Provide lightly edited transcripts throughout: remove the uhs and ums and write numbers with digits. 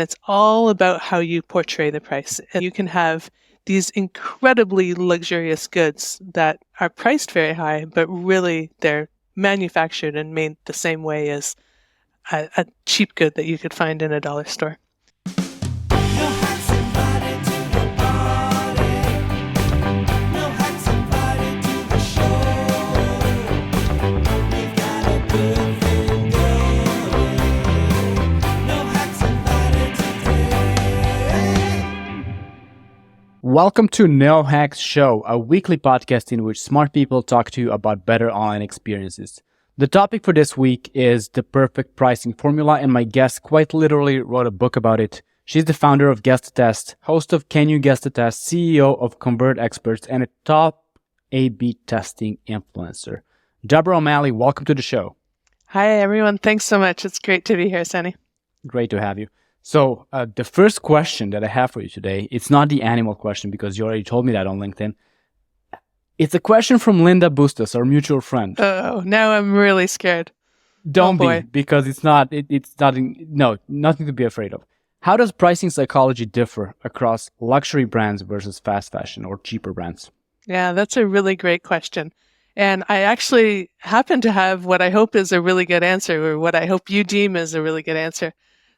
It's all about how you portray the price. And you can have these incredibly luxurious goods that are priced very high, but really they're manufactured and made the same way as a cheap good that you could find in a dollar store. Welcome to nohacks.show, a weekly podcast in which smart people talk to you about better online experiences. The topic for this week is the perfect pricing formula, and my guest quite literally wrote a book about it. She's the founder of Guess the Test, host of Can You Guess the Test, CEO of Convert Experts, and a top A/B testing influencer. Deborah O'Malley, welcome to the show. Hi, everyone. Thanks so much. It's great to be here, Sunny. Great to have you. So the first question that I have for you today, it's not the animal question because you already told me that on LinkedIn. It's a question from Linda Bustos, our mutual friend. Oh, now I'm really scared. Don't be, because nothing to be afraid of. How does pricing psychology differ across luxury brands versus fast fashion or cheaper brands? Yeah, that's a really great question. And I actually happen to have what I hope is a really good answer, or what I hope you deem is a really good answer.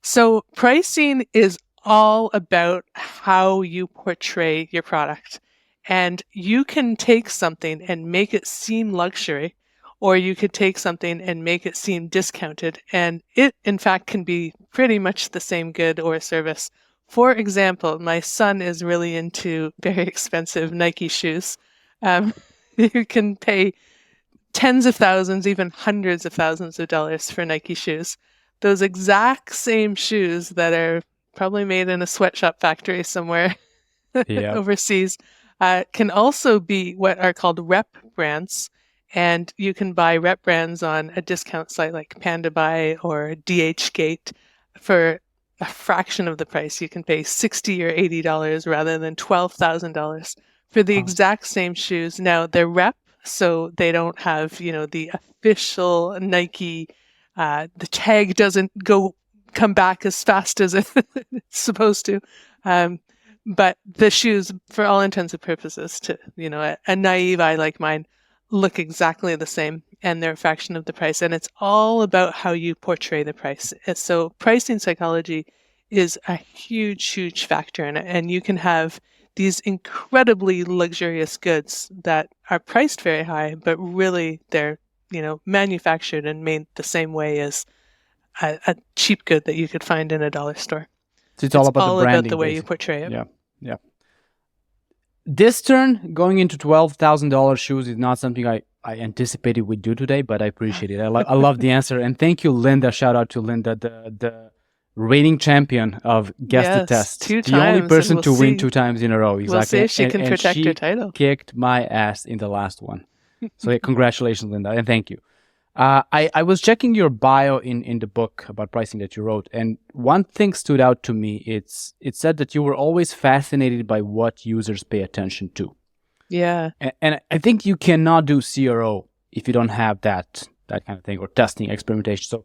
So pricing is all about how you portray your product. And you can take something and make it seem luxury, or you could take something and make it seem discounted. And it, in fact, can be pretty much the same good or service. For example, my son is really into very expensive Nike shoes. You can pay tens of thousands, even hundreds of thousands of dollars for Nike shoes. Those exact same shoes that are probably made in a sweatshop factory somewhere overseas can also be what are called rep brands. And you can buy rep brands on a discount site like Panda Buy or DHgate for a fraction of the price. You can pay $60 or $80 rather than $12,000 for the exact same shoes. Now they're rep, so they don't have, the official Nike. The tag doesn't come back as fast as it's supposed to. But the shoes, for all intents and purposes, to, a naive eye like mine, look exactly the same, and they're a fraction of the price. And it's all about how you portray the price. So pricing psychology is a huge, huge factor in it. And you can have these incredibly luxurious goods that are priced very high, but really they're manufactured and made the same way as a cheap good that you could find in a dollar store. So it's all about the branding, about the way you portray it. Yeah. This turn, going into $12,000 shoes, is not something I anticipated we'd do today, but I appreciate it. I love the answer. And thank you, Linda. Shout out to Linda, the reigning champion of Guess the Test. 2 times. The only person to win 2 times in a row. Exactly. We'll see if she can protect her title. She kicked my ass in the last one. So congratulations, Linda, and thank you. I was checking your bio in the book about pricing that you wrote, and one thing stood out to me. It said that you were always fascinated by what users pay attention to. Yeah. And I think you cannot do CRO if you don't have that kind of thing, or testing, experimentation. So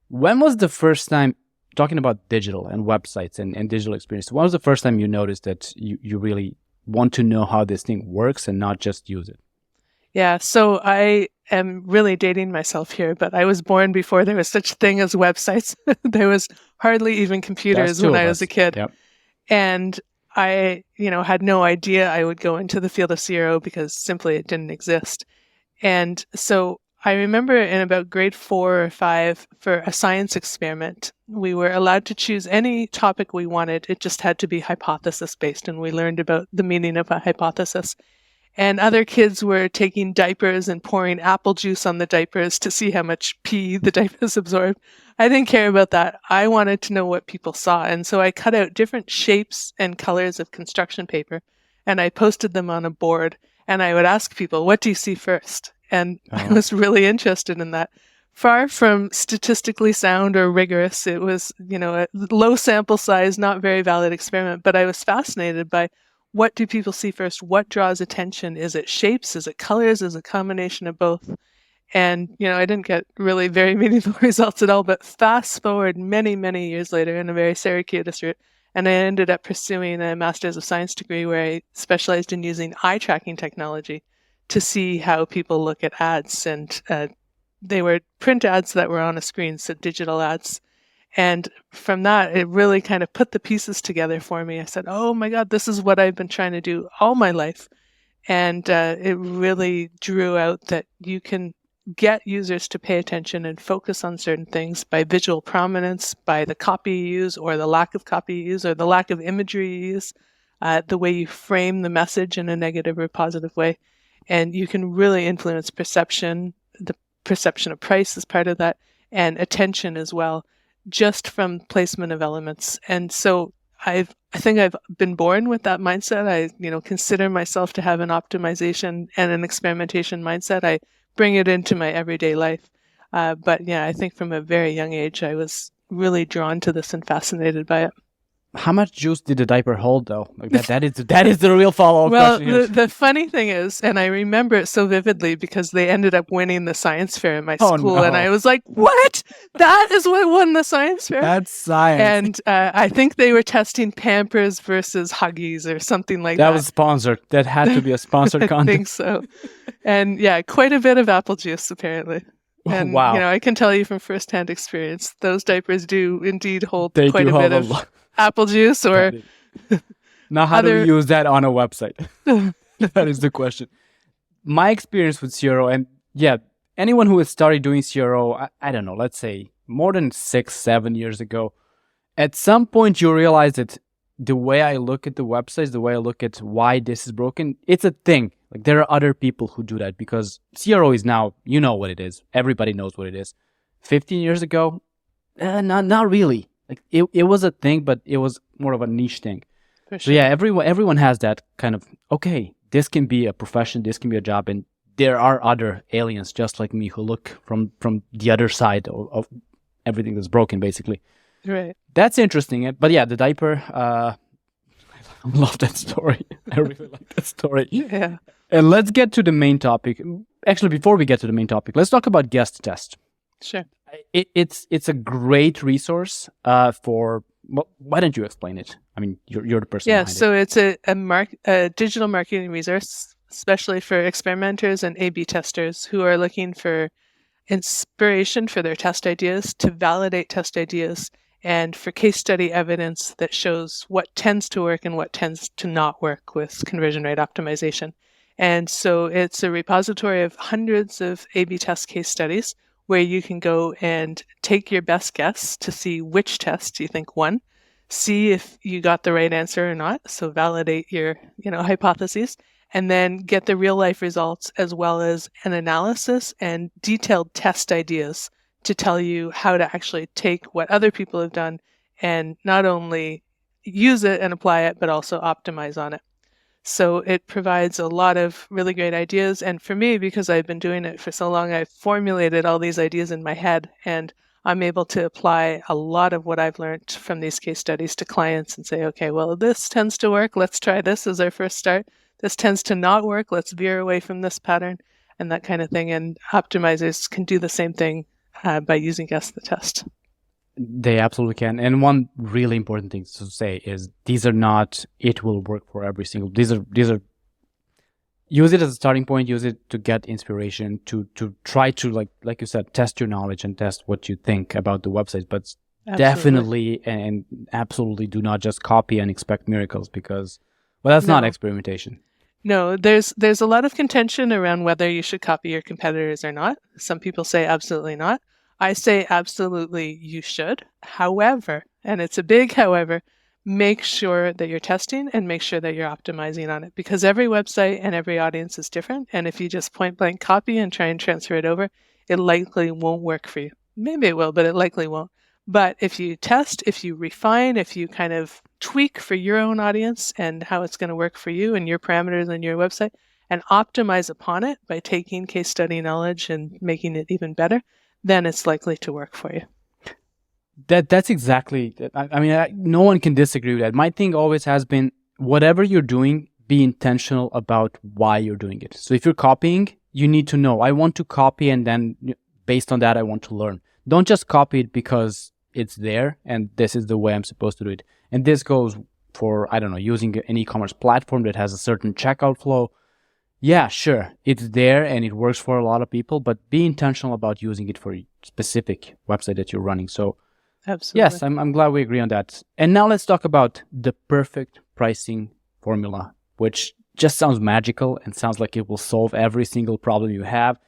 when was the first time, talking about digital and websites and digital experience, when was the first time you noticed that you really want to know how this thing works and not just use it? Yeah, so I am really dating myself here, but I was born before there was such a thing as websites. There was hardly even computers when I was a kid. Yep. And I, had no idea I would go into the field of CRO because simply it didn't exist. And so I remember in about grade 4 or 5 for a science experiment, we were allowed to choose any topic we wanted. It just had to be hypothesis based, and we learned about the meaning of a hypothesis. And other kids were taking diapers and pouring apple juice on the diapers to see how much pee the diapers absorbed. I didn't care about that. I wanted to know what people saw. And so I cut out different shapes and colors of construction paper, and I posted them on a board. And I would ask people, what do you see first? And I was really interested in that. Far from statistically sound or rigorous, it was, a low sample size, not very valid experiment. But I was fascinated by, what do people see first? What draws attention? Is it shapes? Is it colors? Is it a combination of both? And, I didn't get really very meaningful results at all, but fast forward many, many years later in a very circuitous route, and I ended up pursuing a Master's of Science degree where I specialized in using eye tracking technology to see how people look at ads. And they were print ads that were on a screen, so digital ads. And from that, it really kind of put the pieces together for me. I said, oh my God, this is what I've been trying to do all my life. And it really drew out that you can get users to pay attention and focus on certain things by visual prominence, by the copy you use or the lack of copy you use or the lack of imagery you use, the way you frame the message in a negative or positive way. And you can really influence perception. The perception of price is part of that, and attention as well, just from placement of elements. And so I think I've been born with that mindset. I, consider myself to have an optimization and an experimentation mindset. I bring it into my everyday life. But yeah, I think from a very young age, I was really drawn to this and fascinated by it. How much juice did the diaper hold, though? Like that is the real follow-up question. Well, the funny thing is, and I remember it so vividly because they ended up winning the science fair at my school, no. and I was like, "What? That is what won the science fair?" That's science. And I think they were testing Pampers versus Huggies or something like that. That was sponsored. That had to be a sponsored content. I think so. And yeah, quite a bit of apple juice apparently. And wow. I can tell you from firsthand experience, those diapers do indeed hold quite a bit of apple juice or now how do we use that on a website? That is the question. My experience with CRO, and yeah, anyone who has started doing CRO, I don't know, let's say more than 6-7 years ago, at some point you realize that the way I look at the websites, the way I look at why this is broken, it's a thing. Like there are other people who do that because CRO is now, you know what it is. Everybody knows what it is. 15 years ago, not really. Like it was a thing, but it was more of a niche thing. For sure. So yeah, everyone has that kind of, okay, this can be a profession, this can be a job, and there are other aliens just like me who look from the other side of everything that's broken, basically. Right. That's interesting. But yeah, the diaper, I love that story. I really like that story. Yeah. And let's get to the main topic. Actually, before we get to the main topic, let's talk about guest test. Sure. It's a great resource for. Well, why don't you explain it? I mean, you're the person. Yeah. behind So it. it's a digital marketing resource, especially for experimenters and A/B testers who are looking for inspiration for their test ideas, to validate test ideas, and for case study evidence that shows what tends to work and what tends to not work with conversion rate optimization. And so it's a repository of hundreds of A/B test case studies where you can go and take your best guess to see which test you think won, see if you got the right answer or not, so validate your hypotheses, and then get the real life results as well as an analysis and detailed test ideas to tell you how to actually take what other people have done and not only use it and apply it, but also optimize on it. So it provides a lot of really great ideas. And for me, because I've been doing it for so long, I've formulated all these ideas in my head, and I'm able to apply a lot of what I've learned from these case studies to clients and say, okay, well, this tends to work. Let's try this as our first start. This tends to not work. Let's veer away from this pattern and that kind of thing. And optimizers can do the same thing by using Guess the Test. They absolutely can. And one really important thing to say is these are not, it will work for every single, these are, use it as a starting point, use it to get inspiration, to try to, like you said, test your knowledge and test what you think about the website. But definitely and absolutely do not just copy and expect miracles because, well, that's not experimentation. No, there's a lot of contention around whether you should copy your competitors or not. Some people say absolutely not. I say absolutely you should. However, and it's a big however, make sure that you're testing and make sure that you're optimizing on it because every website and every audience is different. And if you just point blank copy and try and transfer it over, it likely won't work for you. Maybe it will, but it likely won't. But if you test, if you refine, if you kind of tweak for your own audience and how it's going to work for you and your parameters on your website and optimize upon it by taking case study knowledge and making it even better, then it's likely to work for you. That's exactly, I mean, no one can disagree with that. My thing always has been, whatever you're doing, be intentional about why you're doing it. So if you're copying, you need to know. I want to copy, and then based on that, I want to learn. Don't just copy it because it's there and this is the way I'm supposed to do it. And this goes for, I don't know, using an e-commerce platform that has a certain checkout flow. Yeah, sure, it's there and it works for a lot of people, but be intentional about using it for a specific website that you're running. So Absolutely. yes, I'm glad we agree on that. And now let's talk about the perfect pricing formula, which just sounds magical and sounds like it will solve every single problem you have.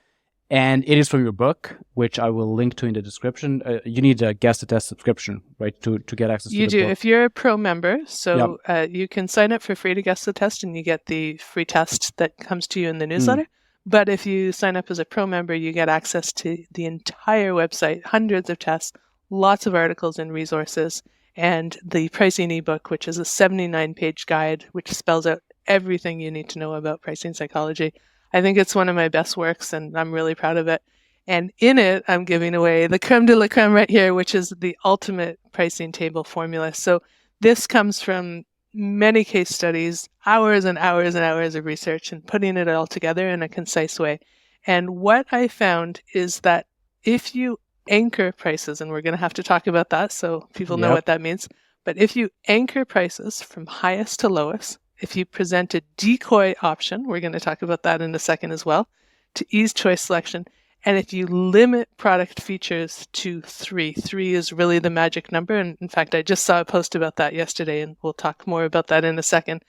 And it is from your book, which I will link to in the description. You need a guest test subscription, right, to get access to the book. You do. If you're a pro member, so you can sign up for free to guest the test and you get the free test that comes to you in the newsletter. But if you sign up as a pro member, you get access to the entire website, hundreds of tests, lots of articles and resources, and the pricing ebook, which is a 79-page guide, which spells out everything you need to know about pricing psychology. I think it's one of my best works, and I'm really proud of it. And in it, I'm giving away the creme de la creme right here, which is the ultimate pricing table formula. So this comes from many case studies, hours and hours and hours of research, and putting it all together in a concise way. And what I found is that if you anchor prices, and we're going to have to talk about that so people know what that means, but if you anchor prices from highest to lowest, if you present a decoy option, we're going to talk about that in a second as well, to ease choice selection, and if you limit product features to 3 is really the magic number. And in fact, I just saw a post about that yesterday, and we'll talk more about that in a second.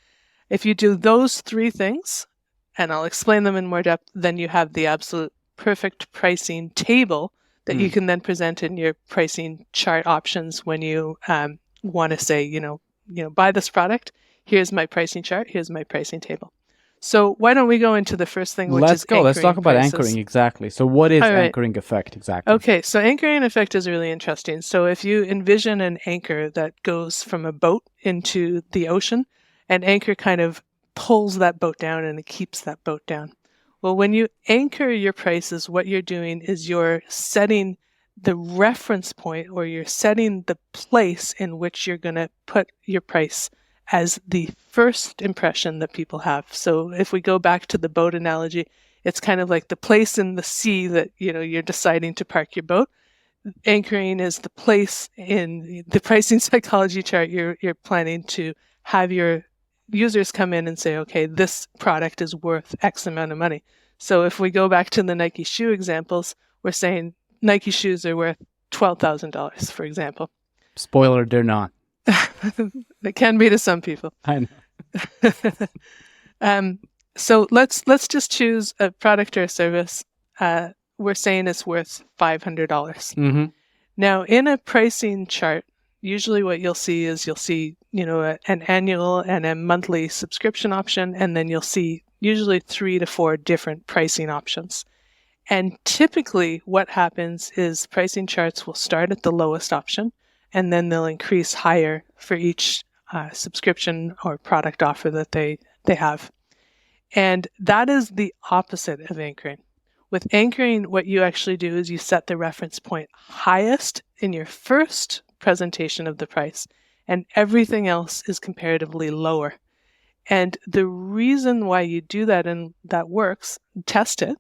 If you do those 3 things, and I'll explain them in more depth, then you have the absolute perfect pricing table that you can then present in your pricing chart options when you want to say, buy this product. Here's my pricing chart. Here's my pricing table. So why don't we go into the first thing, which is anchoring. Let's talk about prices. Anchoring, exactly. So what is anchoring effect exactly? Okay, so anchoring effect is really interesting. So if you envision an anchor that goes from a boat into the ocean, an anchor kind of pulls that boat down and it keeps that boat down. Well, when you anchor your prices, what you're doing is you're setting the reference point, or you're setting the place in which you're going to put your price as the first impression that people have. So if we go back to the boat analogy, it's kind of like the place in the sea that you're deciding to park your boat. Anchoring is the place in the pricing psychology chart you're planning to have your users come in and say, okay, this product is worth X amount of money. So if we go back to the Nike shoe examples, we're saying Nike shoes are worth $12,000, for example. Spoiler, they're not. They can be to some people. I know. So let's just choose a product or a service. We're saying it's worth $500. Mm-hmm. Now, in a pricing chart, usually what you'll see is an annual and a monthly subscription option, and then you'll see usually 3 to 4 different pricing options. And typically what happens is pricing charts will start at the lowest option, and then they'll increase higher for each subscription or product offer that they have. And that is the opposite of anchoring. With anchoring, what you actually do is you set the reference point highest in your first presentation of the price, and everything else is comparatively lower. And the reason why you do that and that works, test it,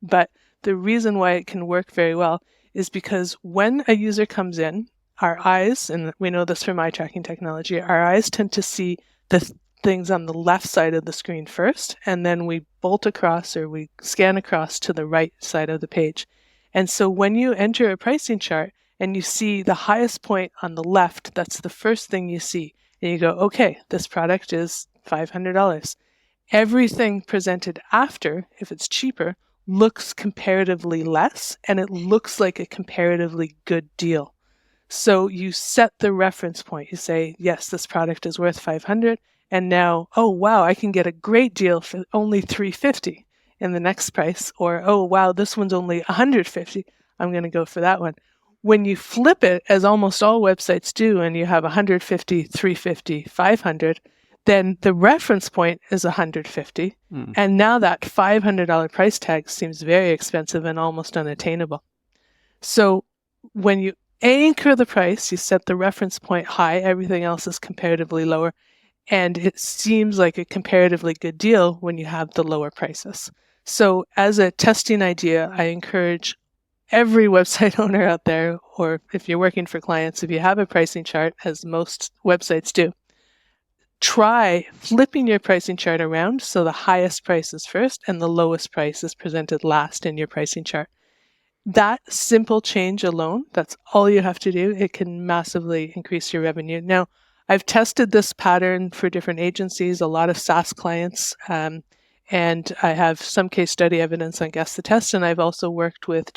but the reason why it can work very well is because when a user comes in, our eyes, and we know this from eye tracking technology, our eyes tend to see the things on the left side of the screen first, and then we bolt across or we scan across to the right side of the page. And so when you enter a pricing chart and you see the highest point on the left, that's the first thing you see. And you go, okay, this product is $500. Everything presented after, if it's cheaper, looks comparatively less, and it looks like a comparatively good deal. So you set the reference point. You say, yes, this product is worth $500. And now, oh, wow, I can get a great deal for only $350 in the next price. Or, oh, wow, this one's only $150. I'm going to go for that one. When you flip it, as almost all websites do, and you have $150, $350, $500, then the reference point is $150. And now that $500 price tag seems very expensive and almost unattainable. So when you anchor the price, you set the reference point high, everything else is comparatively lower, and it seems like a comparatively good deal when you have the lower prices. So as a testing idea, I encourage every website owner out there, or if you're working for clients, if you have a pricing chart, as most websites do, try flipping your pricing chart around so the highest price is first and the lowest price is presented last in your pricing chart. That simple change alone, that's all you have to do. It can massively increase your revenue. Now, I've tested this pattern for different agencies, a lot of SaaS clients, and I have some case study evidence on Guess the Test, and I've also worked with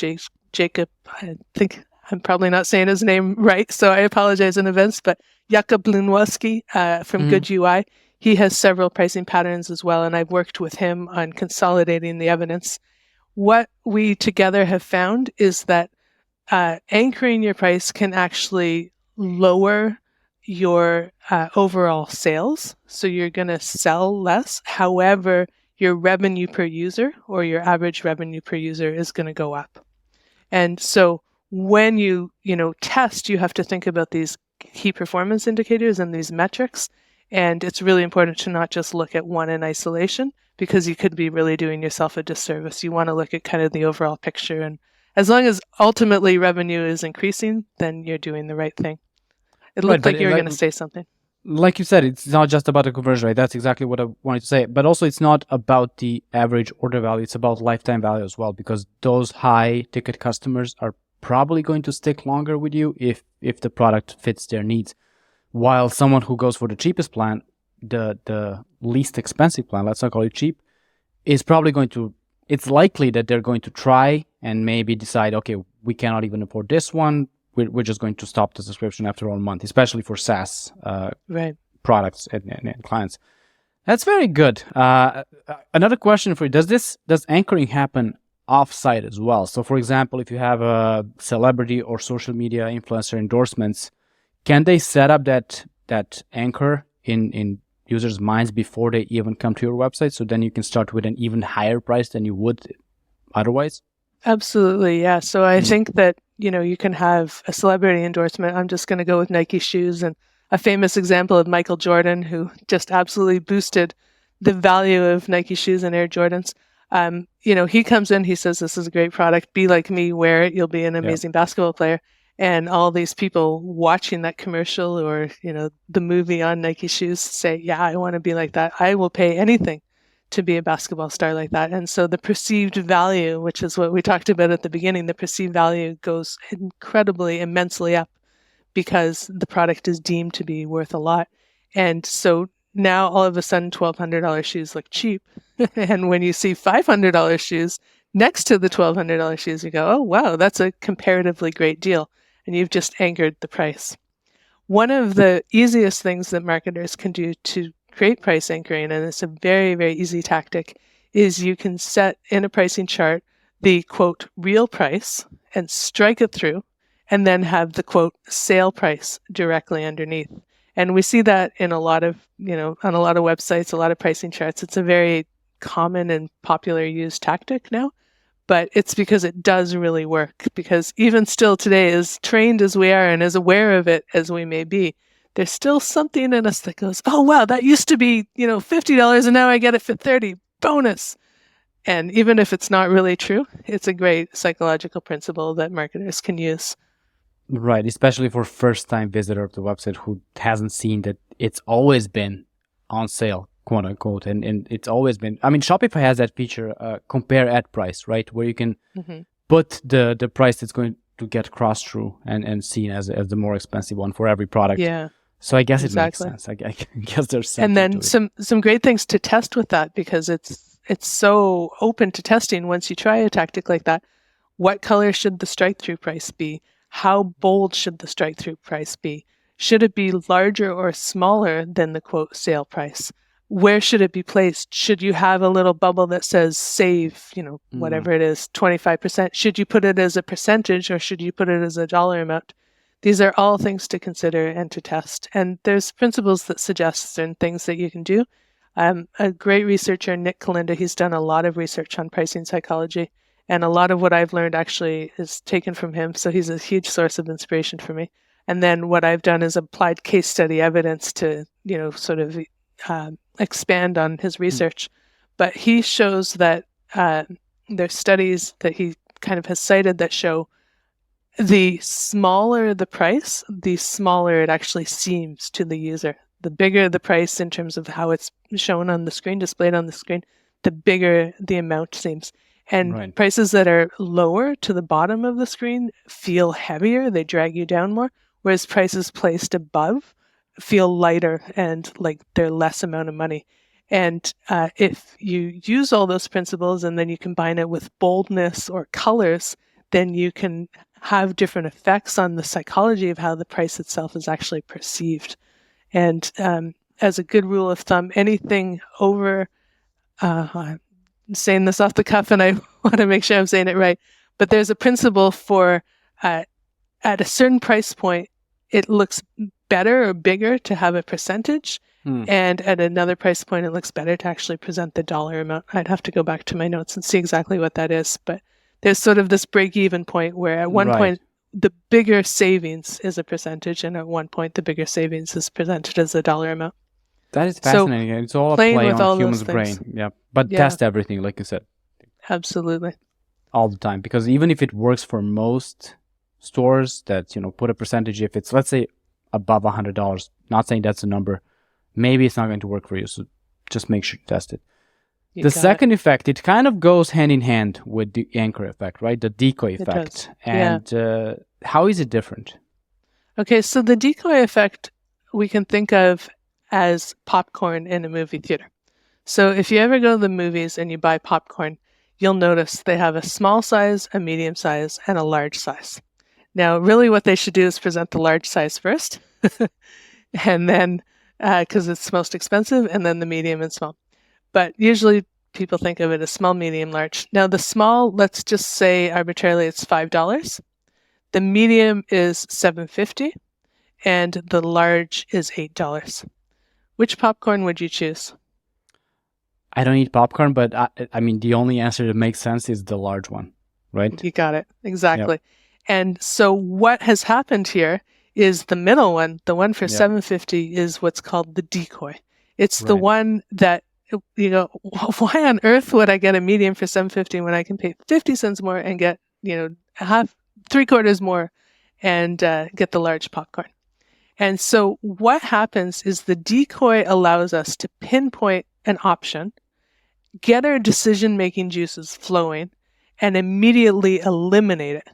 Jacob, I think I'm probably not saying his name right, so I apologize in advance, but Jakub Lunwowski from Good UI, he has several pricing patterns as well, and I've worked with him on consolidating the evidence. What we together have found is that anchoring your price can actually lower your overall sales. So you're going to sell less. However, your revenue per user or your average revenue per user is going to go up. And so when you test, you have to think about these key performance indicators and these metrics. And it's really important to not just look at one in isolation, because you could be really doing yourself a disservice. You want to look at kind of the overall picture. And as long as ultimately revenue is increasing, then you're doing the right thing. It looked like you were going to say something. Like you said, it's not just about the conversion rate. That's exactly what I wanted to say. But also, it's not about the average order value. It's about lifetime value as well, because those high ticket customers are probably going to stick longer with you if the product fits their needs. While someone who goes for the cheapest plan, the least expensive plan, let's not call it cheap, is probably going to, it's likely that they're going to try and maybe decide, okay, we cannot even afford this one. We're just going to stop the subscription after 1 month, especially for SaaS products and clients. That's very good. Another question for you, does anchoring happen off-site as well? So for example, if you have a celebrity or social media influencer endorsements, can they set up that anchor in users' minds before they even come to your website? So then you can start with an even higher price than you would otherwise? Absolutely, yeah. So I think that, you can have a celebrity endorsement. I'm just going to go with Nike shoes, and a famous example of Michael Jordan, who just absolutely boosted the value of Nike shoes and Air Jordans. He comes in, he says, this is a great product. Be like me, wear it. You'll be an amazing basketball player. And all these people watching that commercial or, the movie on Nike shoes say, yeah, I want to be like that. I will pay anything to be a basketball star like that. And so the perceived value, which is what we talked about at the beginning, the perceived value goes incredibly, immensely up because the product is deemed to be worth a lot. And so now all of a sudden $1,200 shoes look cheap. And when you see $500 shoes next to the $1,200 shoes, you go, oh, wow, that's a comparatively great deal. And you've just anchored the price. One of the easiest things that marketers can do to create price anchoring, and it's a very, very easy tactic, is you can set in a pricing chart the, quote, real price and strike it through, and then have the, quote, sale price directly underneath. And we see that in a lot of, on a lot of websites, a lot of pricing charts. It's a very common and popular used tactic now, but it's because it does really work. Because even still today, as trained as we are and as aware of it as we may be, there's still something in us that goes, oh, wow, that used to be, $50 and now I get it for $30, bonus. And even if it's not really true, it's a great psychological principle that marketers can use. Right, especially for first-time visitor of the website who hasn't seen that it's always been on sale, quote unquote, and it's always been. I mean, Shopify has that feature, compare at price, right, where you can put the price that's going to get crossed through and seen as the more expensive one for every product. Yeah. So I guess it makes sense. I guess there's something. And then some great things to test with that, because it's so open to testing once you try a tactic like that. What color should the strike-through price be? How bold should the strike-through price be? Should it be larger or smaller than the, quote, sale price? Where should it be placed? Should you have a little bubble that says save, whatever it is, 25%? Should you put it as a percentage or should you put it as a dollar amount? These are all things to consider and to test. And there's principles that suggest certain things that you can do. A great researcher, Nick Kalinda, he's done a lot of research on pricing psychology. And a lot of what I've learned actually is taken from him. So he's a huge source of inspiration for me. And then what I've done is applied case study evidence to, sort of expand on his research. But he shows that there's studies that he kind of has cited that show the smaller the price, the smaller it actually seems to the user. The bigger the price in terms of how it's shown on the screen, displayed on the screen, the bigger the amount seems. And prices that are lower to the bottom of the screen feel heavier, they drag you down more, whereas prices placed above feel lighter and like they're less amount of money. And if you use all those principles and then you combine it with boldness or colors, then you can have different effects on the psychology of how the price itself is actually perceived. And as a good rule of thumb, anything over, I'm saying this off the cuff and I want to make sure I'm saying it right, but there's a principle for at a certain price point, it looks better or bigger to have a percentage. And at another price point, it looks better to actually present the dollar amount. I'd have to go back to my notes and see exactly what that is. But there's sort of this break-even point where at one point, the bigger savings is a percentage, and at one point, the bigger savings is presented as a dollar amount. That is fascinating. So it's all a play on human's brain. Yeah, but test everything, like you said. Absolutely. All the time. Because even if it works for most stores that, put a percentage, if it's, let's say, above $100, not saying that's the number, maybe it's not going to work for you. So just make sure you test it. The second effect, it kind of goes hand in hand with the anchor effect, right? The decoy effect. And how is it different? Okay, so the decoy effect we can think of as popcorn in a movie theater. So if you ever go to the movies and you buy popcorn, you'll notice they have a small size, a medium size, and a large size. Now, really what they should do is present the large size first, and then, because it's most expensive, and then the medium and small. But usually people think of it as small, medium, large. Now the small, let's just say arbitrarily it's $5. The medium is $7.50, and the large is $8. Which popcorn would you choose? I don't eat popcorn, but I mean, the only answer that makes sense is the large one, right? You got it. Exactly. Yep. And so what has happened here is the middle one, the one for $7.50 is what's called the decoy. It's the one that, why on earth would I get a medium for $7.50 when I can pay 50 cents more and get, three-quarters more and get the large popcorn? And so what happens is the decoy allows us to pinpoint an option, get our decision-making juices flowing, and immediately eliminate it.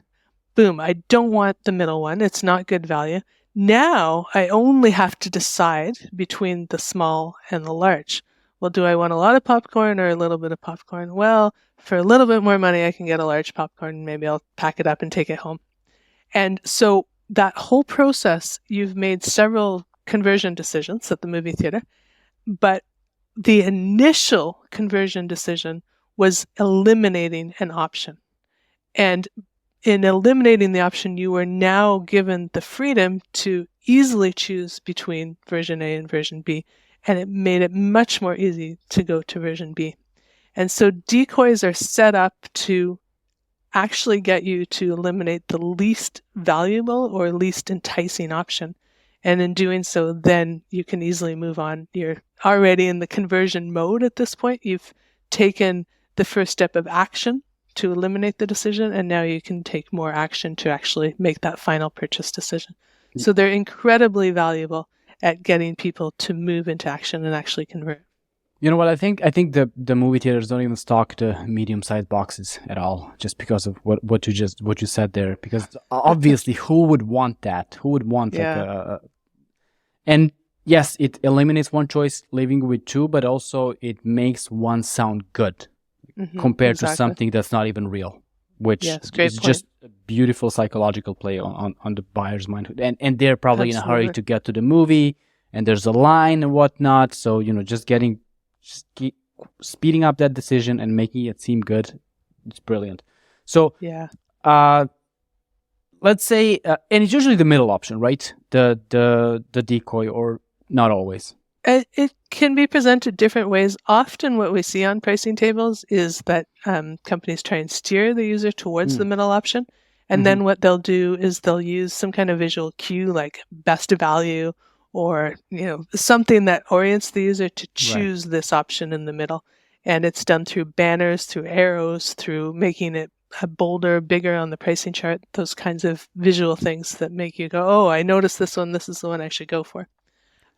Boom, I don't want the middle one. It's not good value. Now I only have to decide between the small and the large. Well, do I want a lot of popcorn or a little bit of popcorn? Well, for a little bit more money, I can get a large popcorn. Maybe I'll pack it up and take it home. And so that whole process, you've made several conversion decisions at the movie theater, but the initial conversion decision was eliminating an option. And in eliminating the option, you were now given the freedom to easily choose between version A and version B, and it made it much more easy to go to version B. And so decoys are set up to actually get you to eliminate the least valuable or least enticing option. And in doing so, then you can easily move on. You're already in the conversion mode at this point. You've taken the first step of action to eliminate the decision, and now you can take more action to actually make that final purchase decision. So they're incredibly valuable at getting people to move into action and actually convert. You know what? I think the movie theaters don't even stock the medium-sized boxes at all, just because of what you said there. Because obviously, who would want that? Who would want like a? And yes, it eliminates one choice, leaving with two, but also it makes one sound good compared to something that's not even real, which is just a beautiful psychological play on the buyer's mind. And they're probably in a hurry to get to the movie, and there's a line and whatnot. So just keep speeding up that decision and making it seem good. It's brilliant. So let's say, and it's usually the middle option, right? The decoy, or not always. It can be presented different ways. Often what we see on pricing tables is that companies try and steer the user towards the middle option. And then what they'll do is they'll use some kind of visual cue like best value, or something that orients the user to choose this option in the middle. And it's done through banners, through arrows, through making it bolder, bigger on the pricing chart, those kinds of visual things that make you go, oh, I noticed this one, this is the one I should go for.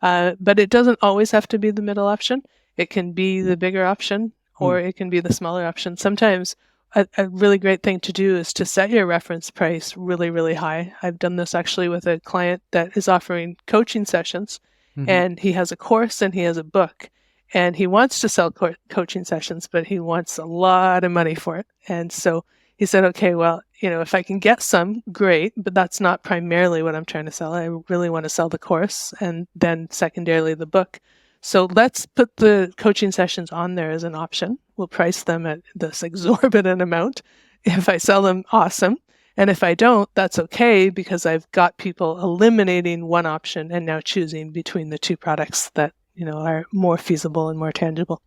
But it doesn't always have to be the middle option. It can be the bigger option, or it can be the smaller option. Sometimes a really great thing to do is to set your reference price really, really high. I've done this actually with a client that is offering coaching sessions, and he has a course and he has a book. And he wants to sell coaching sessions, but he wants a lot of money for it. And so he said, okay, well, if I can get some, great, but that's not primarily what I'm trying to sell. I really want to sell the course and then secondarily the book. So let's put the coaching sessions on there as an option. We'll price them at this exorbitant amount. If I sell them, awesome. And if I don't, that's okay, because I've got people eliminating one option and now choosing between the two products that are more feasible and more tangible.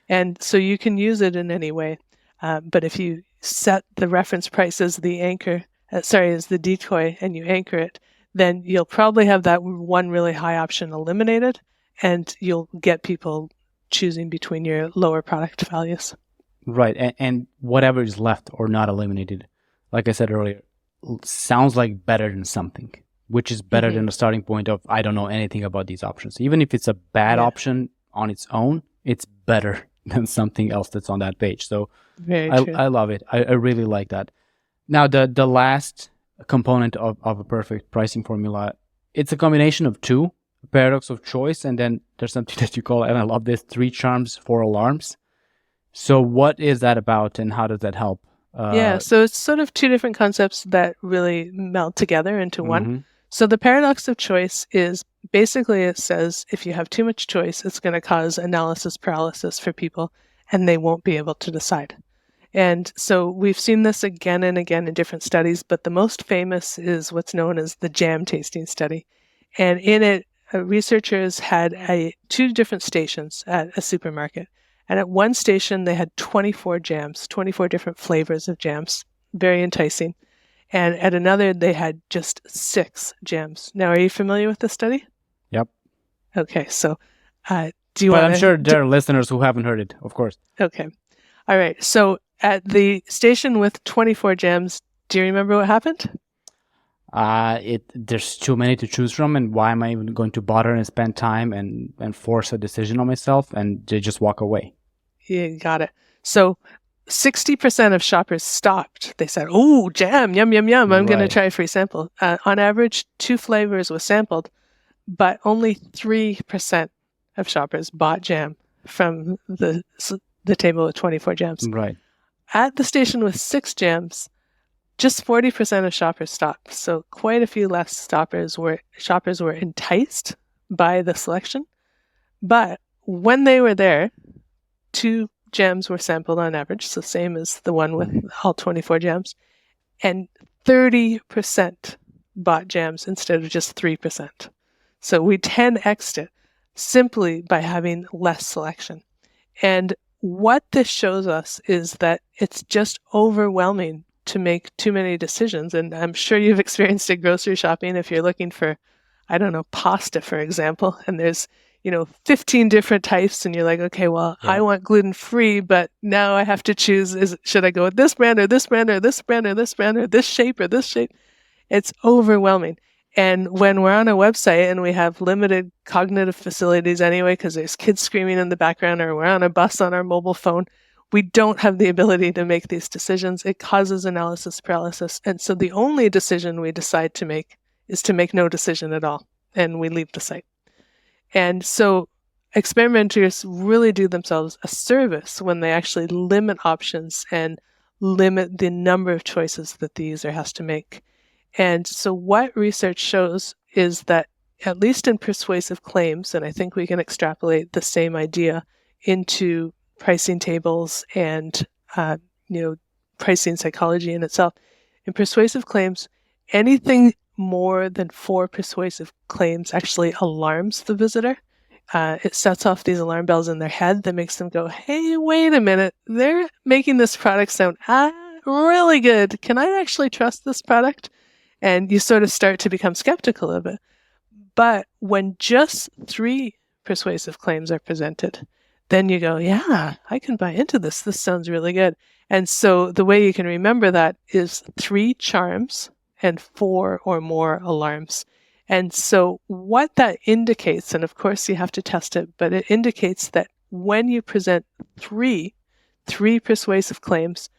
And so you can use it in any way. But if you set the reference price as the anchor, as the decoy, and you anchor it, then you'll probably have that one really high option eliminated, and you'll get people choosing between your lower product values. Right. And whatever is left or not eliminated, like I said earlier, sounds like better than something, which is better than the starting point of, I don't know anything about these options. Even if it's a bad option on its own, it's better than something else that's on that page. So I love it. I really like that. Now, the last component of a perfect pricing formula, it's a combination of two, paradox of choice, and then there's something that you call, and I love this, 3 charms, 4 alarms. So what is that about, and how does that help? So it's sort of 2 different concepts that really meld together into one. So the paradox of choice is basically, it says if you have too much choice, it's going to cause analysis paralysis for people, and they won't be able to decide. And so we've seen this again and again in different studies, but the most famous is what's known as the jam tasting study. And in it, researchers had 2 different stations at a supermarket. And at one station, they had 24 jams, 24 different flavors of jams, very enticing. And at another, they had just 6 jams. Now, are you familiar with this study? Yep. Okay, so do you want to... But I'm sure there are listeners who haven't heard it, of course. Okay. All right. So at the station with 24 jams, do you remember what happened? There's too many to choose from, and why am I even going to bother and spend time and force a decision on myself? And they just walk away. You got it. So 60% of shoppers stopped. They said, oh, jam, yum, yum, yum. I'm going to try a free sample. On average, 2 flavors was sampled, but only 3% of shoppers bought jam from the table with 24 jams. Right. At the station with 6 jams, just 40% of shoppers stopped. So quite a few less shoppers were enticed by the selection. But when they were there, 2 jams were sampled on average, so same as the one with all 24 jams, and 30% bought jams instead of just 3%. So we 10x'd it simply by having less selection. And what this shows us is that it's just overwhelming to make too many decisions. And I'm sure you've experienced it grocery shopping if you're looking for, I don't know, pasta, for example, and there's 15 different types, and you're like, okay, well, I want gluten-free, but now I have to choose, should I go with this brand or this brand or this brand or this brand or this shape or this shape? It's overwhelming. And when we're on a website and we have limited cognitive facilities anyway, because there's kids screaming in the background, or we're on a bus on our mobile phone, we don't have the ability to make these decisions. It causes analysis paralysis. And so the only decision we decide to make is to make no decision at all, and we leave the site. And so experimenters really do themselves a service when they actually limit options and limit the number of choices that the user has to make. And so what research shows is that, at least in persuasive claims, and I think we can extrapolate the same idea into pricing tables and pricing psychology in itself. In persuasive claims, anything more than 4 persuasive claims actually alarms the visitor. It sets off these alarm bells in their head that makes them go, hey, wait a minute, they're making this product sound really good. Can I actually trust this product? And you sort of start to become skeptical of it. But when just 3 persuasive claims are presented, then you go, yeah, I can buy into this. This sounds really good. And so the way you can remember that is 3 charms and 4 or more alarms. And so what that indicates, and of course you have to test it, but it indicates that when you present three persuasive claims,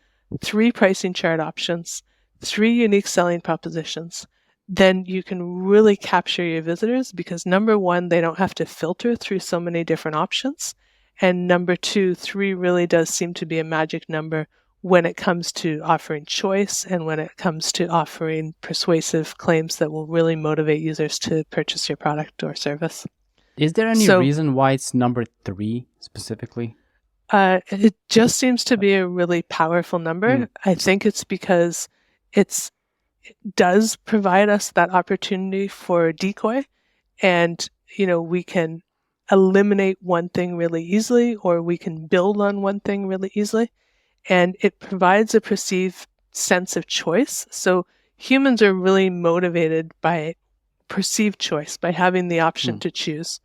3 pricing chart options, 3 unique selling propositions, then you can really capture your visitors, because number 1, they don't have to filter through so many different options. And number 2, 3 really does seem to be a magic number when it comes to offering choice and when it comes to offering persuasive claims that will really motivate users to purchase your product or service. Is there any reason why it's number 3 specifically? It just seems to be a really powerful number. I think it's because it does provide us that opportunity for decoy, and we can eliminate one thing really easily, or we can build on one thing really easily, and it provides a perceived sense of choice. So humans are really motivated by perceived choice, by having the option to choose.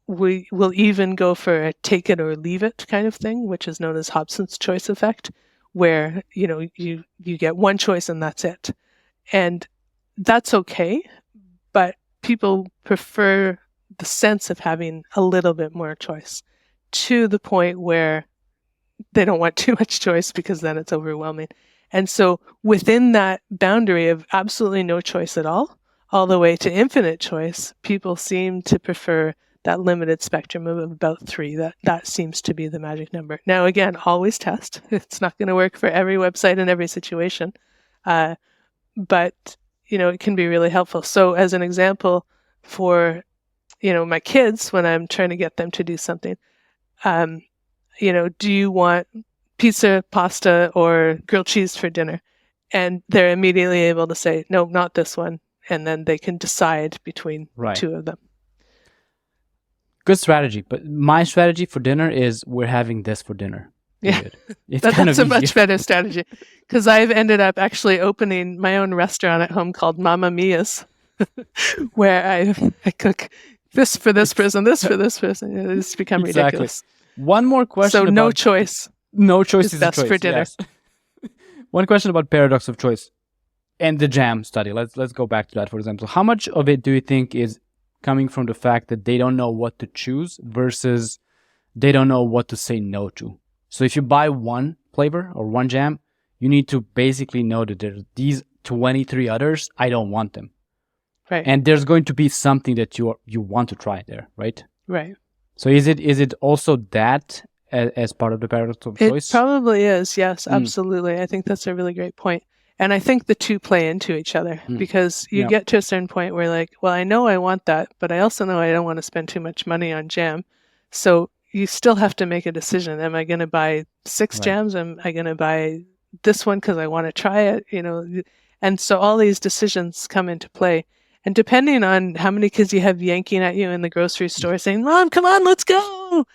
We will even go for a take it or leave it kind of thing, which is known as Hobson's choice effect, where you get one choice and that's it. And that's okay, but people prefer the sense of having a little bit more choice, to the point where they don't want too much choice, because then it's overwhelming. And so within that boundary of absolutely no choice at all the way to infinite choice, people seem to prefer that limited spectrum of about 3. That seems to be the magic number. Now, again, always test. It's not going to work for every website in every situation, but it can be really helpful. So as an example, for my kids, when I'm trying to get them to do something, do you want pizza, pasta, or grilled cheese for dinner? And they're immediately able to say, no, not this one. And then they can decide between 2 of them. Good strategy. But my strategy for dinner is we're having this for dinner. Yeah, that's a much better strategy, because I've ended up actually opening my own restaurant at home called Mamma Mia's, where I cook this for this person, this for this person. It's become ridiculous. One more question. So no choice. No choice is best choice, for dinner. Yes. One question about paradox of choice and the jam study. Let's go back to that, for example. How much of it do you think is coming from the fact that they don't know what to choose versus they don't know what to say no to? So if you buy one flavor or one jam, you need to basically know that there's these 23 others, I don't want them. Right. And there's going to be something that you want to try there, right? Right. So is it also that as part of the paradox of choice? It probably is, yes, absolutely. I think that's a really great point. And I think the two play into each other, because you get to a certain point where, like, well, I know I want that, but I also know I don't want to spend too much money on jam. So you still have to make a decision. Am I going to buy 6 jams? Am I going to buy this one because I want to try it? And so all these decisions come into play. And depending on how many kids you have yanking at you in the grocery store saying, Mom, come on, let's go,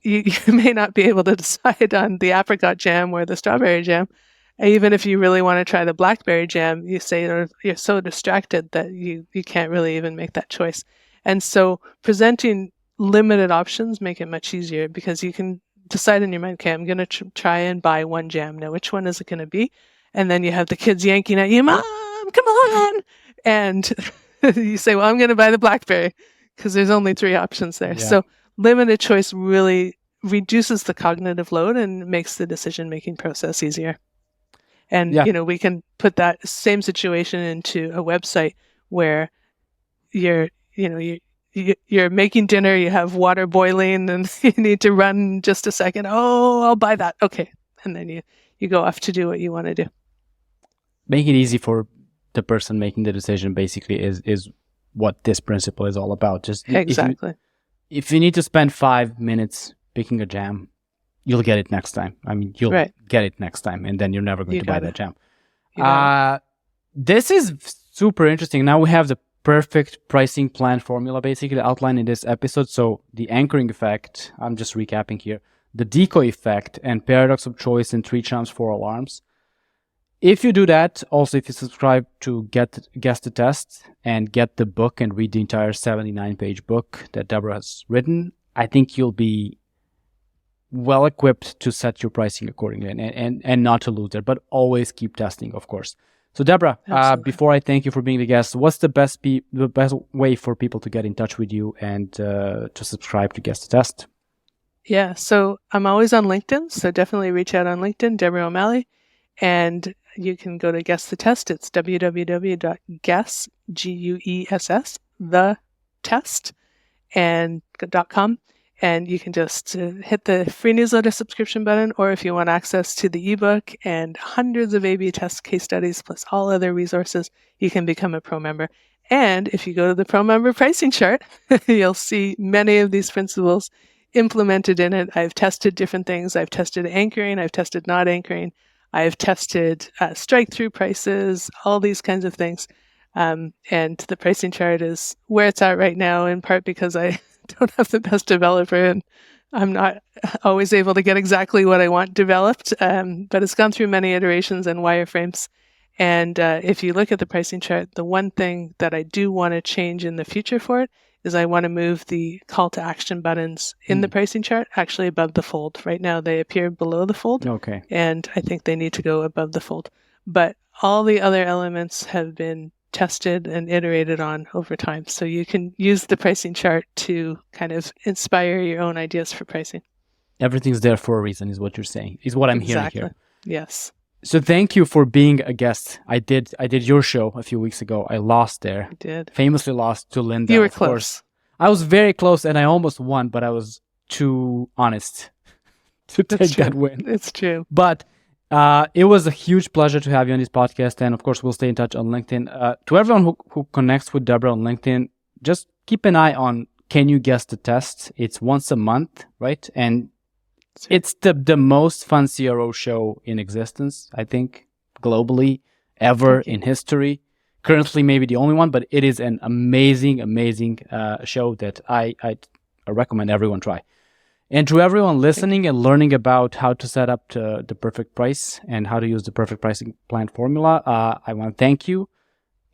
you may not be able to decide on the apricot jam or the strawberry jam. Even if you really want to try the blackberry jam, you say you're so distracted that you can't really even make that choice. And so presenting limited options make it much easier, because you can decide in your mind, okay, I'm going to try and buy one jam. Now, which one is it going to be? And then you have the kids yanking at you, Mom, come on. And you say, well, I'm going to buy the blackberry, because there's only 3 options there. Yeah. So limited choice really reduces the cognitive load and makes the decision-making process easier. And, we can put that same situation into a website where you're making dinner, you have water boiling, and you need to run just a second. Oh, I'll buy that. Okay. And then you go off to do what you want to do. Make it easy for the person making the decision, basically, is what this principle is all about. Just exactly. If you need to spend 5 minutes picking a jam, you'll get it next time. I mean, you'll get it next time, and then you're never going to buy that jam. This is super interesting. Now we have the perfect pricing plan formula basically outlined in this episode. So the anchoring effect, I'm just recapping here, the decoy effect, and paradox of choice, and 3 charms, 4 alarms. If you do that, also if you subscribe to Guess the Test and get the book and read the entire 79-page book that Deborah has written, I think you'll be well equipped to set your pricing accordingly and not to lose it, but always keep testing, of course. So Deborah, before I thank you for being the guest, what's the best way for people to get in touch with you and to subscribe to Guess the Test? Yeah, so I'm always on LinkedIn, so definitely reach out on LinkedIn, Deborah O'Malley, and you can go to Guess the Test. It's www.guess, Guess, the test, and .com. And you can just hit the free newsletter subscription button, or if you want access to the ebook and hundreds of A/B test case studies plus all other resources, you can become a pro member. And if you go to the pro member pricing chart, you'll see many of these principles implemented in it. I've tested different things. I've tested anchoring. I've tested not anchoring. I've tested strike-through prices, all these kinds of things. And the pricing chart is where it's at right now, in part because I don't have the best developer and I'm not always able to get exactly what I want developed, but it's gone through many iterations and wireframes. And if you look at the pricing chart, the one thing that I do want to change in the future for it is I want to move the call to action buttons in the pricing chart actually above the fold. Right now they appear below the fold. Okay. And I think they need to go above the fold. But all the other elements have been tested and iterated on over time. So you can use the pricing chart to kind of inspire your own ideas for pricing. Everything's there for a reason, is what you're saying, is what I'm hearing here. Yes. So thank you for being a guest. I did your show a few weeks ago. I lost there. You did. Famously lost to Linda. You were of close. Course. I was very close and I almost won, but I was too honest to take that win. It's true. But it was a huge pleasure to have you on this podcast. And of course, we'll stay in touch on LinkedIn. To everyone who connects with Deborah on LinkedIn, just keep an eye on Can You Guess the Test? It's once a month, right? And it's the most fun CRO show in existence, I think, globally, ever in history. Currently, maybe the only one, but it is an amazing, amazing show that I recommend everyone try. And to everyone listening and learning about how to set up the perfect price and how to use the perfect pricing plan formula, I want to thank you.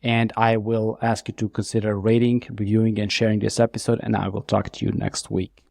And I will ask you to consider rating, reviewing, and sharing this episode. And I will talk to you next week.